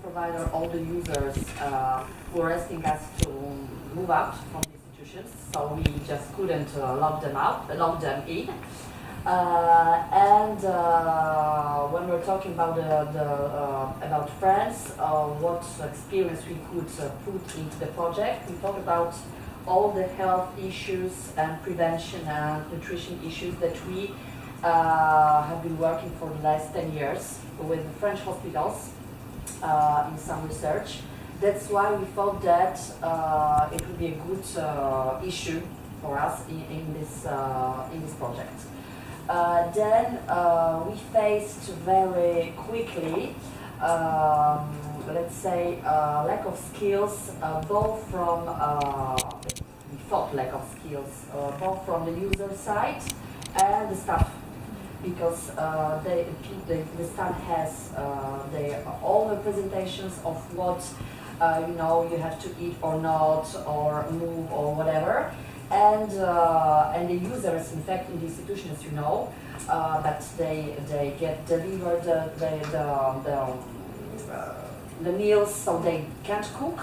provider, all the users were asking us to move out from the institutions, so we just couldn't lock them in. When we're talking about about France, what experience we could put into the project, we talk about all the health issues and prevention and nutrition issues that we have been working for the last 10 years with French hospitals in some research. That's why we thought that it would be a good issue for us in this project. Then we faced very quickly, let's say, lack of skills, both from, we thought lack of skills, both from the user side and the staff, because the staff has their own representations of what you have to eat or not, or move or whatever. And the users, in fact, in the institution, as you know, that they get delivered the meals, so they can't cook.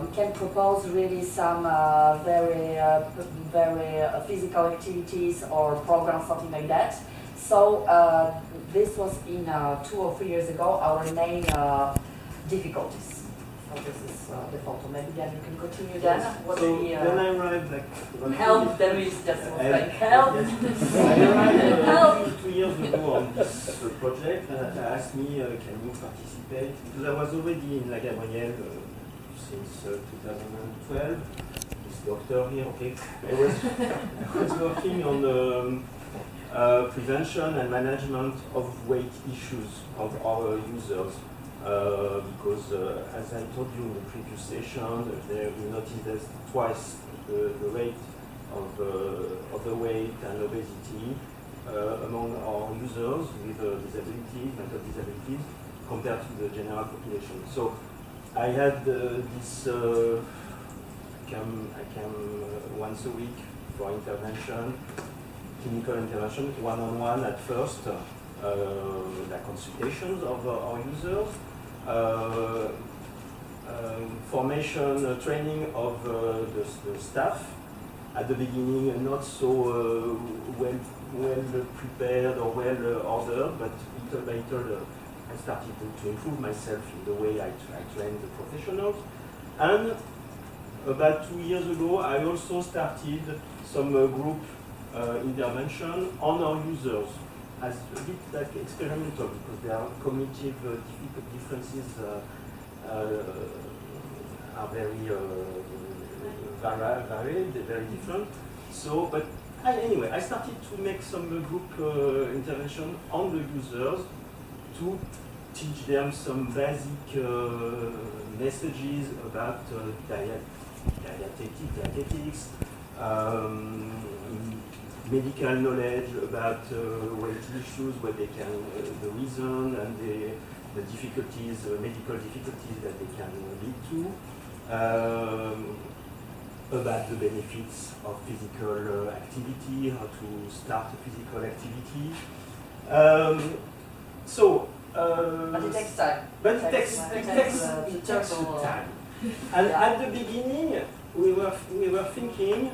We can propose really some very physical activities or programs, something like that. So this was in 2 or 3 years ago our main difficulties. So this is the photo. Maybe then you can continue then. So when I arrived, like help, then we just like help. Yes. I arrived 2 years ago on this project, and they asked me, can you participate? Because I was already in La Gabrielle since 2012. This doctor here, okay. I was working on the prevention and management of weight issues of our users. Because as I told you in the previous session, we noticed that twice the rate of the weight and obesity among our users with disabilities, mental disabilities, compared to the general population. So I had this, I come once a week for intervention, clinical intervention, one-on-one at first, like consultations of our users, formation, training of the staff. At the beginning, not so well prepared or well ordered, but little by little I started to improve myself in the way I train the professionals. And about 2 years ago, I also started some group intervention on our users, as a bit like experimental, because there are cognitive differences are very varied, very different. So, but anyway, I started to make some group intervention on the users to teach them some basic messages about dietetics, medical knowledge about weight issues, what they can, the reason and the difficulties, medical difficulties that they can lead to, about the benefits of physical activity, how to start a physical activity. But it takes time. But it takes time. And at the beginning, we were thinking,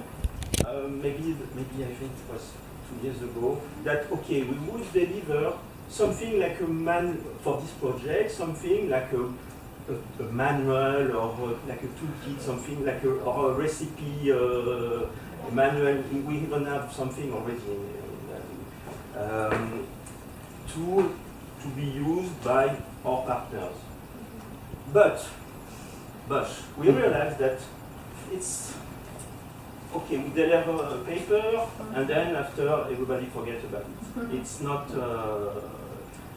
maybe I think it was 2 years ago, that okay, we would deliver something like for this project, something like a manual or like a toolkit, something like or a recipe manual. We even have something already to be used by our partners. But we realized that it's okay, we deliver a paper, and then after everybody forgets about it. It's not.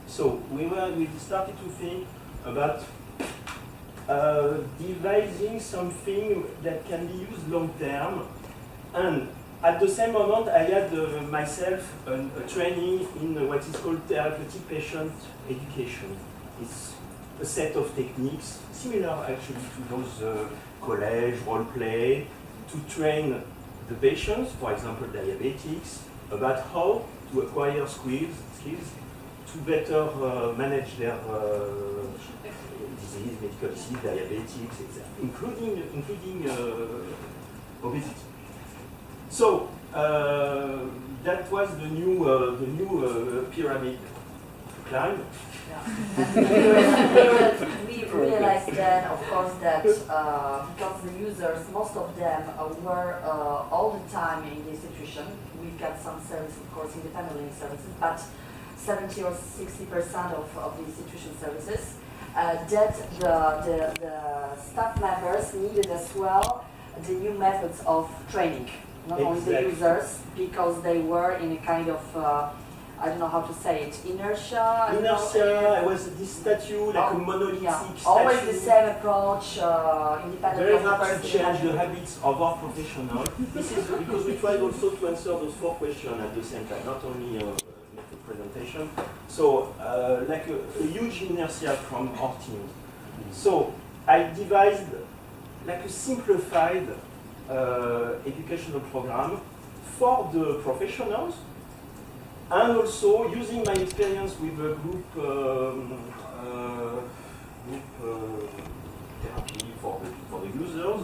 So we started to think about devising something that can be used long term, and at the same moment I had myself a training in what is called therapeutic patient education. It's a set of techniques similar actually to those collage, role play, to train the patients, for example diabetics, about how to acquire skills to better manage their disease, medical disease, diabetics, etc., including obesity. So that was the new pyramid to climb. Yeah. We realized then, of course, that because the users, most of them were all the time in the institution. We've got some services, of course, independent living services, but 70 or 60% of the institution services, that the staff members needed as well the new methods of training, not only the users, because they were in a kind of I don't know how to say it, inertia. Inertia, it was this statue, like a monolithic statue. Always the same approach, independent. Very hard to change the habits of our professionals. This is because we tried also to answer those 4 questions at the same time, not only make a presentation. So, like a huge inertia from our team. So, I devised like a simplified educational program for the professionals, and also using my experience with a group therapy for the users,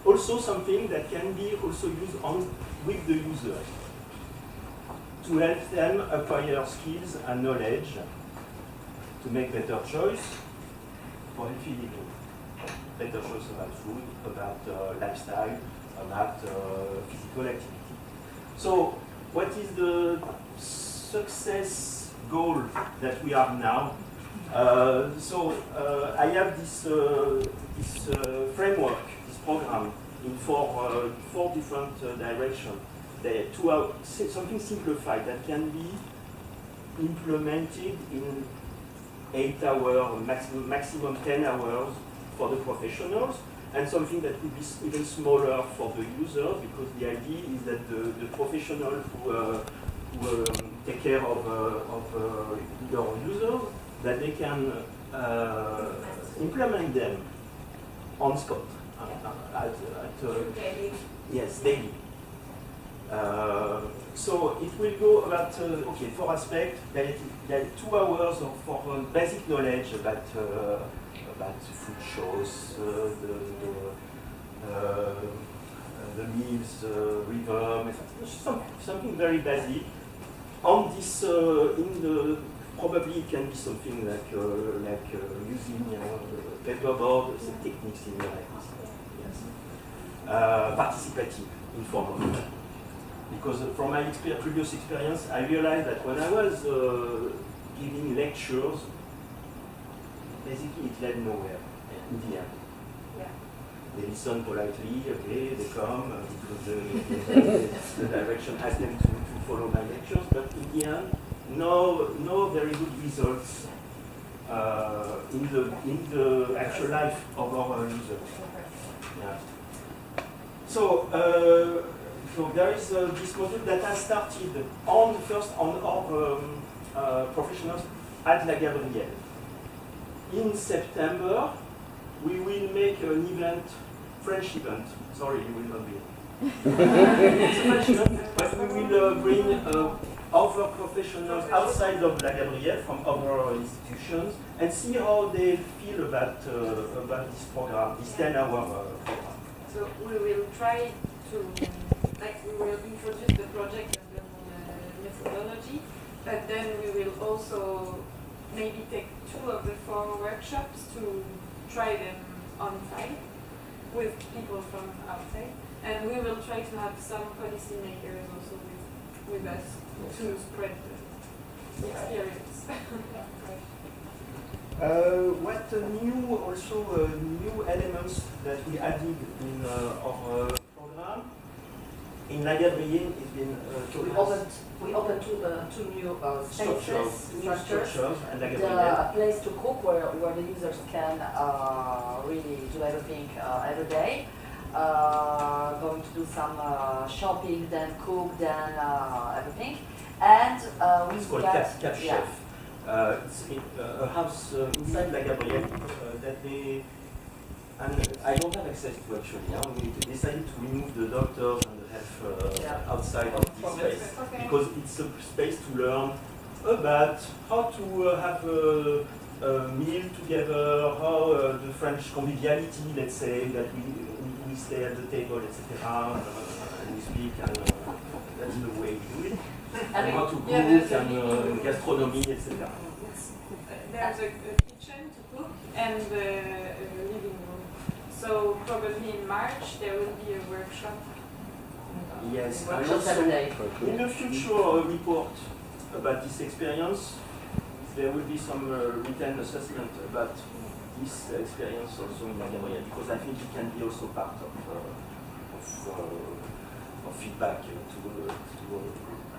also something that can be also used with the users to help them acquire skills and knowledge to make better choice for healthy living. Better choice about food, about lifestyle, about physical activity. So, what is the success goal that we have now? I have this framework, this program, in four different directions. Something simplified that can be implemented in 8 hours, maximum 10 hours for the professionals, and something that would be even smaller for the users, because the idea is that the professionals who take care of your users, that they can implement them on spot, yes, daily. So it will go about 4 aspects. There are 2 hours for basic knowledge about food shows, the meals, rhythm, something very basic. On this, probably it can be something like using paperboard, some techniques in like this. Yes. Participative, informal. Because from my previous experience, I realized that when I was giving lectures, basically it led nowhere in the end. Yeah. They listen politely, okay, they come, because the direction asked them to follow my lectures, but in the end, no very good results in the actual life of our users. Yeah. So there is this module that has started first on our professionals at La Gabrielle. In September, we will make an event, French event. Sorry, you will not be. It's a French event, but we will bring other professionals outside of La Gabrielle from other institutions and see how they feel about this program, this 10-hour program. So we will try to, we will introduce the project and the methodology, but then we will also maybe take 2 of the 4 workshops to try them on site with people from outside, and we will try to have some policymakers also with us to spread the experience. What new elements that we added in our program in La Gabrielle is been we opened 2 new spaces, structures, and La Gabrielle. A place to cook where the users can really do everything every day. Going to do some shopping, then cook, then everything. And it's called Cap Chef. It's a house inside La Gabrielle that they, and I don't have access to actually. We decided to remove the doctors and the health outside of this space because it's a space to learn about how to have a meal together, how the French conviviality, let's say, that we stay at the table, etc., and we speak, and that's the way we do it. And how to cook, and gastronomy, etc. There's a kitchen to cook and a living room. So probably in March there will be a workshop. Yes, and Workshops every day. in the future report about this experience, there will be some written assessment about this experience also in La Gabrielle, because I think it can be also part of feedback to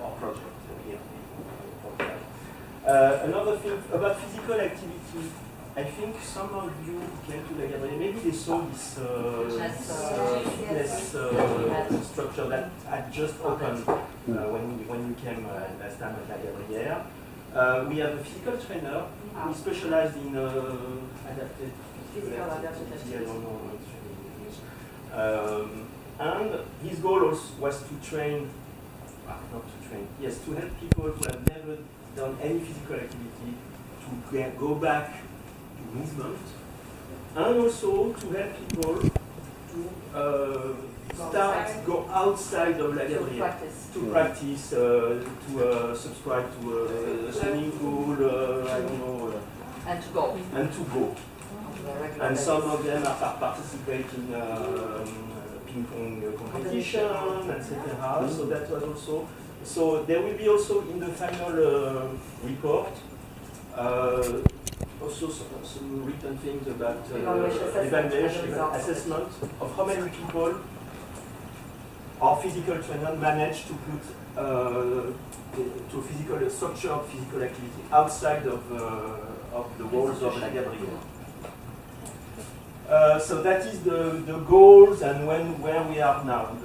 our project here. Another thing about physical activity, I think some of you came to La Gabrielle, maybe they saw this fitness structure that had just opened when you came last time at La Gabrielle. We have a physical trainer who is specialized in adapted physical activity. I don't know what it's really. And his goal was to train, to help people who have never done any physical activity to go back to movement, and also to help people to go outside of La Gabrielle, to practice, to subscribe to a swimming pool, I don't know, and to go. And some of them are participating ping pong competition, etc. So that was also. So there will be also in the final report also some written things about evaluation, assessment of how many people our physical trainer managed to put to physical structured physical activity outside of the walls of La Gabrielle. So that is the goals and where we are now.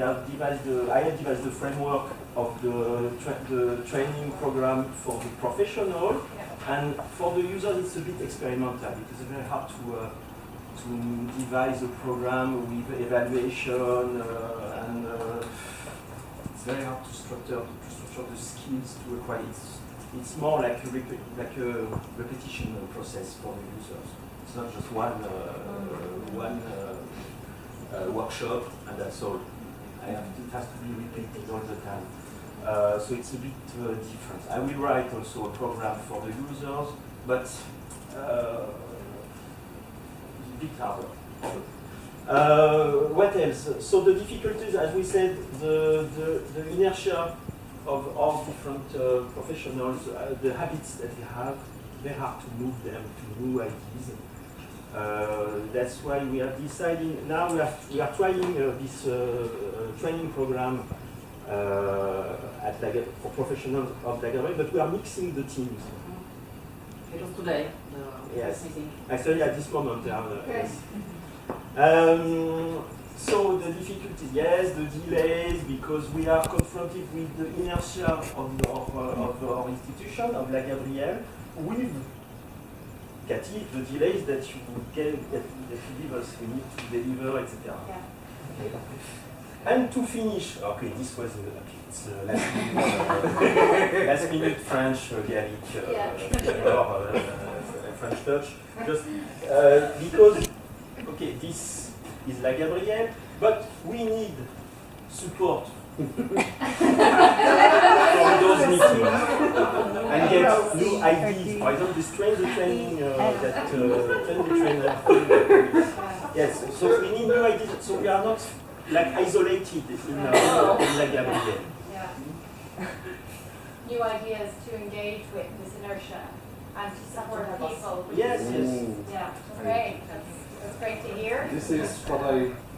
I have devised the framework of the training program for the professional, and for the users it's a bit experimental because it's very hard to devise a program with evaluation and it's very hard to structure the skills to acquire. It's more like a repetition process for the users. It's not just one workshop and that's all. It has to be repeated all the time. So it's a bit different. I will write also a program for the users, but it's a bit harder. What else? So the difficulties, as we said, the inertia of all different professionals, the habits that they have, very hard to move them to new ideas. That's why we are deciding, now we are trying this training program for professionals of La Gabrielle, but we are mixing the teams. It was today, yes. meeting. Actually, at this moment. Yes. So the difficulties, yes, the delays, because we are confronted with the inertia of our institution, of La Gabrielle, with Cathy, the delays that you give us, we need to deliver, etc. Yeah. And to finish, okay, this was last minute French Gallic French touch, just because, okay, this is La Gabrielle, but we need support from those meetings and get new ideas. For example, this training trainer. Yes, so we need new ideas. So we are not like isolated in La Gabrielle. Yeah. New ideas to engage with this inertia and to support people. Yes, yes. Yeah, great. That's great to hear. This is what I